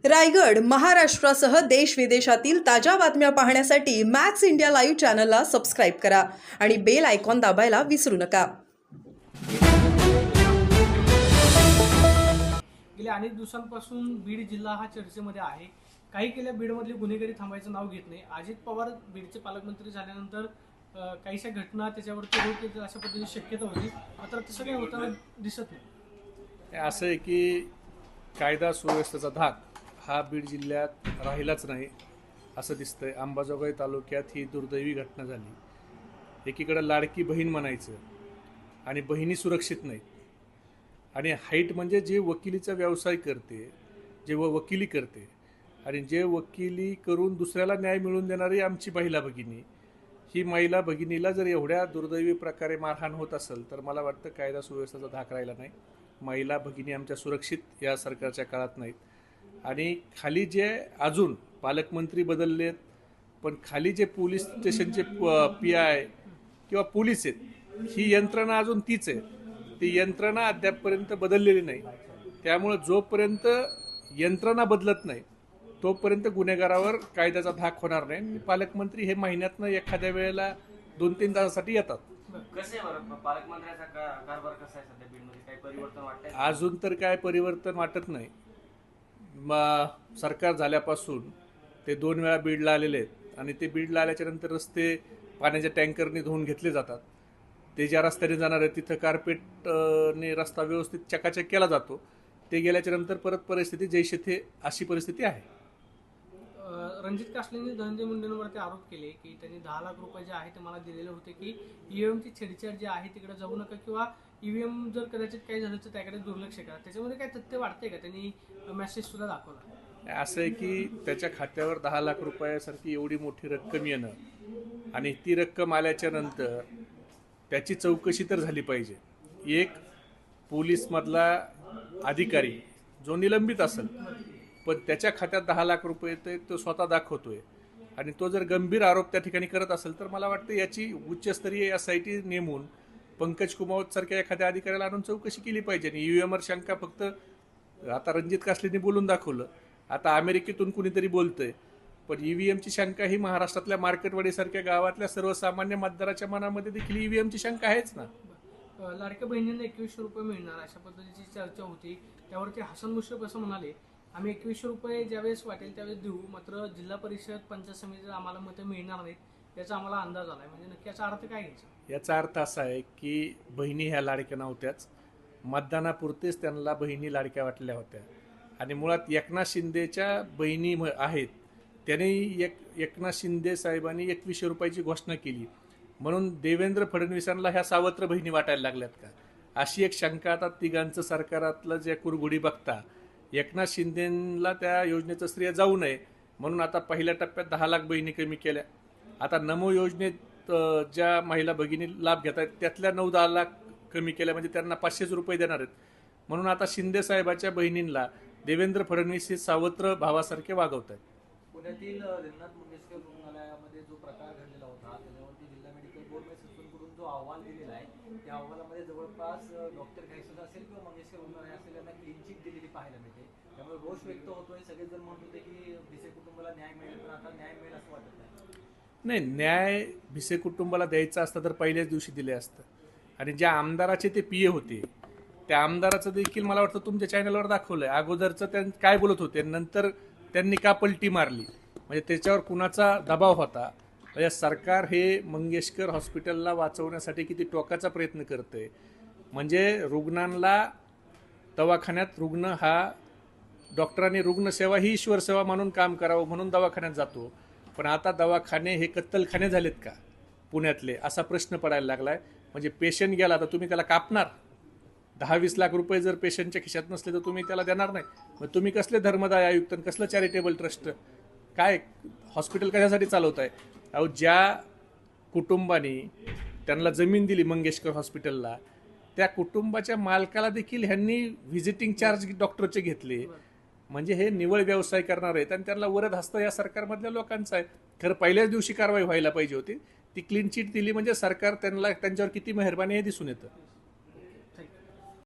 रायगड, महाराष्ट्रासह देश विदेशातील ताज्या बातम्या पाहण्यासाठी मॅक्स इंडिया लाईव्ह चॅनलला सबस्क्राईब करा आणि बेल आयकॉन दाबायला विसरू नका. गेल्या अनेक दिवसांपासून बीड जिल्हा हा चर्चेमध्ये आहे. काही केल्या बीडमधली गुन्हेगारी थांबायचं नाव घेत नाही. अजित पवार बीडचे पालकमंत्री झाल्यानंतर काहीशा घटना त्याच्यावरती होत येतील अशा पद्धतीची शक्यता होती, मात्र तसं काही होताना दिसत नाही. असं आहे की कायदा सुव्यवस्थेचा धाक हा बीड जिल्ह्यात राहिलाच नाही असं दिसतंय. अंबाजोगाई तालुक्यात ही दुर्दैवी घटना झाली. एकीकडं लाडकी बहीण म्हणायचं आणि बहिणी सुरक्षित नाहीत. आणि हाईट म्हणजे जे वकिलीचा व्यवसाय करते, जे वकिली करते आणि जे वकिली करून दुसऱ्याला न्याय मिळवून देणारी आमची महिला भगिनी, ही महिला भगिनीला जर एवढ्या दुर्दैवी प्रकारे मारहाण होत असेल तर मला वाटतं कायदा सुव्यवस्थेचा धाक राहिला नाही. महिला भगिनी आमच्या सुरक्षित या सरकारच्या काळात नाहीत. आणि खाली जे अजून पालकमंत्री बदललेत, पण खाली जे पोलीस स्टेशनचे PI किंवा पोलीस आहेत, ही यंत्रणा अजून तीच आहे. ती यंत्रणा अद्यापपर्यंत बदललेली नाही. त्यामुळं जोपर्यंत यंत्रणा बदलत नाही तोपर्यंत गुन्हेगारावर कायद्याचा धाक होणार नाही. पालकमंत्री हे महिन्यातनं एखाद्या वेळेला 2-3 तासासाठी येतात. कसे पालकमंत्र्यांचा कारभार कसा आहे सध्या बीडमध्ये? काही परिवर्तन वाटतंय? अजून तर काय परिवर्तन वाटत नाही. सरकार झाल्यापासून ते 2 वेळा बीडला आलेले आहेत आणि ते बीडला आल्याच्या नंतर रस्ते पाण्याच्या टँकरने धुवून घेतले जातात. ते ज्या रस्त्याने जाणार आहे तिथं कार्पेटने रस्ता व्यवस्थित चकाचक केला जातो. ते गेल्याच्या नंतर परत परिस्थिती जैसे थे अशी परिस्थिती आहे. रणजित कासलेंनी धनंजय मुंडेंवरती आरोप केले की त्यांनी 10 लाख रुपये जे आहे ते मला दिलेले होते की ईव्हीएमची छेडछाड जी आहे तिकडे जाऊ नका किंवा ईव्हीएम जर कदाचित काही झालं तर त्याकडे दुर्लक्ष करा. त्याच्यामध्ये काय तथ्य वाटते का? त्यांनी मेसेज सुद्धा दाखवला. असं आहे की त्याच्या खात्यावर 10 लाख रुपयासारखी एवढी मोठी रक्कम येणं आणि ती रक्कम आल्याच्या नंतर त्याची चौकशी तर झाली पाहिजे. एक पोलीसमधला अधिकारी जो निलंबित असेल पण त्याच्या खात्यात 10 लाख रुपये येते, तो स्वतः दाखवतोय आणि तो जर गंभीर आरोप त्या ठिकाणी करत असेल तर मला वाटतं याची उच्चस्तरीय SIT नेमून पंकज कुमावत सारख्या एखाद्या अधिकाऱ्याला आणून चौकशी केली पाहिजे. आणि ईव्हीएमवर शंका फक्त आता रणजित कासलेंनी बोलून दाखवलं, आता अमेरिकेतून कुणीतरी बोलतंय, पण ईव्हीएमची शंका ही महाराष्ट्रातल्या मार्केटवाडीसारख्या गावातल्या सर्वसामान्य मतदाराच्या मनामध्ये देखील ईव्हीएमची शंका आहेच ना. लाडक्या बहिणींना 2100 रुपये मिळणार अशा पद्धतीची चर्चा होती. त्यावरती हसन मुश्रीफ असं म्हणाले, आम्ही 2100 रुपये ज्यावेळेस वाटेल त्यावेळेस देऊ, मात्र जिल्हा परिषद पंचायत समितीत आम्हाला मतं मिळणार नाहीत याचा आम्हाला अंदाज आलाय. म्हणजे नक्की याचा अर्थ काय घ्यायचा? याचा अर्थ असा आहे की बहिणी ह्या लाडक्या नव्हत्याच, मतदानापुरतेच त्यांना बहिणी लाडक्या वाटल्या होत्या. आणि मुळात एकनाथ शिंदेच्या बहिणी आहेत, त्याने एकनाथ शिंदे साहेबांनी 2100 रुपयाची घोषणा केली म्हणून देवेंद्र फडणवीसांना ह्या सावत्र बहिणी वाटायला लागल्यात का, अशी एक शंका आता तिघांचं सरकारातलं जे कुरघोडी बघता एकनाथ शिंदेला त्या योजनेचं श्रेय जाऊ नये म्हणून आता पहिल्या टप्प्यात 10 लाख बहिणी कमी केल्या. आता नमो योजनेत ज्या महिला भगिनी लाभ घेत आहेत त्यातल्या 9-10 लाख कमी केल्या, म्हणजे त्यांना 500 रुपये देणार आहेत. म्हणून आता शिंदे साहेबाच्या बहिणींना देवेंद्र फडणवीस हे सावत्र भावासारखे वागवत आहेत. पुण्यातील रिंगणात मंगेशकर रुग्णालयामध्ये जो प्रकार घडलेला होता त्याच्यावरती जिल्हा मेडिकल बोर्ड कडून जो अहवाल दिलेला आहे त्या अहवालामध्ये जवळपास डॉक्टर घायसर असेल किंवा मंगेशकर रुग्णालय असेल यांना क्लीन चिट दिलेली पाहायला मिळते. त्यामुळे रोष व्यक्त होतोय. सगळेजण म्हणत होते की भिसे कुटुंबाला न्याय मिळेल, पण आता न्याय मिळेल असं वाटत नाही. न्याय भिसे कुटुंबाला द्यायचा असता तर पहिल्याच दिवशी दिले असतं. आणि ज्या आमदाराचे ते PA होते त्या आमदाराचं देखील मला वाटतं तुमच्या चॅनलवर दाखवलंय. अगोदरचं त्या काय बोलत होते, नंतर त्यांनी का पलटी मारली, म्हणजे त्याच्यावर कुणाचा दबाव होता. म्हणजे सरकार हे मंगेशकर हॉस्पिटलला वाचवण्यासाठी किती टोकाचा प्रयत्न करतंय. म्हणजे रुग्णांना दवाखान्यात रुग्ण हा डॉक्टरांनी रुग्णसेवा ही ईश्वर सेवा म्हणून काम करावं म्हणून दवाखान्यात जातो, पण आता दवाखाने हे कत्तलखाने झालेत का पुण्यातले, असा प्रश्न पडायला लागलाय. म्हणजे पेशंट गेला तर तुम्ही त्याला कापणार? 10-20 लाख रुपये जर पेशंटच्या खिशात नसले तर तुम्ही त्याला देणार नाही. मग तुम्ही कसले धर्मदाय आयुक्त, कसलं चॅरिटेबल ट्रस्ट, काय हॉस्पिटल कशासाठी चालवताय? अहो, ज्या कुटुंबाने त्यांना जमीन दिली मंगेशकर हॉस्पिटलला त्या कुटुंबाच्या मालकाला देखील ह्यांनी व्हिजिटिंग चार्ज डॉक्टरचे घेतले. म्हणजे हे निवळ व्यवसाय करणार आहेत आणि त्यांना वरद हस्त या सरकारमधल्या लोकांचा आहे. खरं पहिल्याच दिवशी कारवाई व्हायला पाहिजे होती. ती क्लीन चिट दिली म्हणजे सरकार त्यांच्यावर किती मेहरबानी हे दिसून येतं.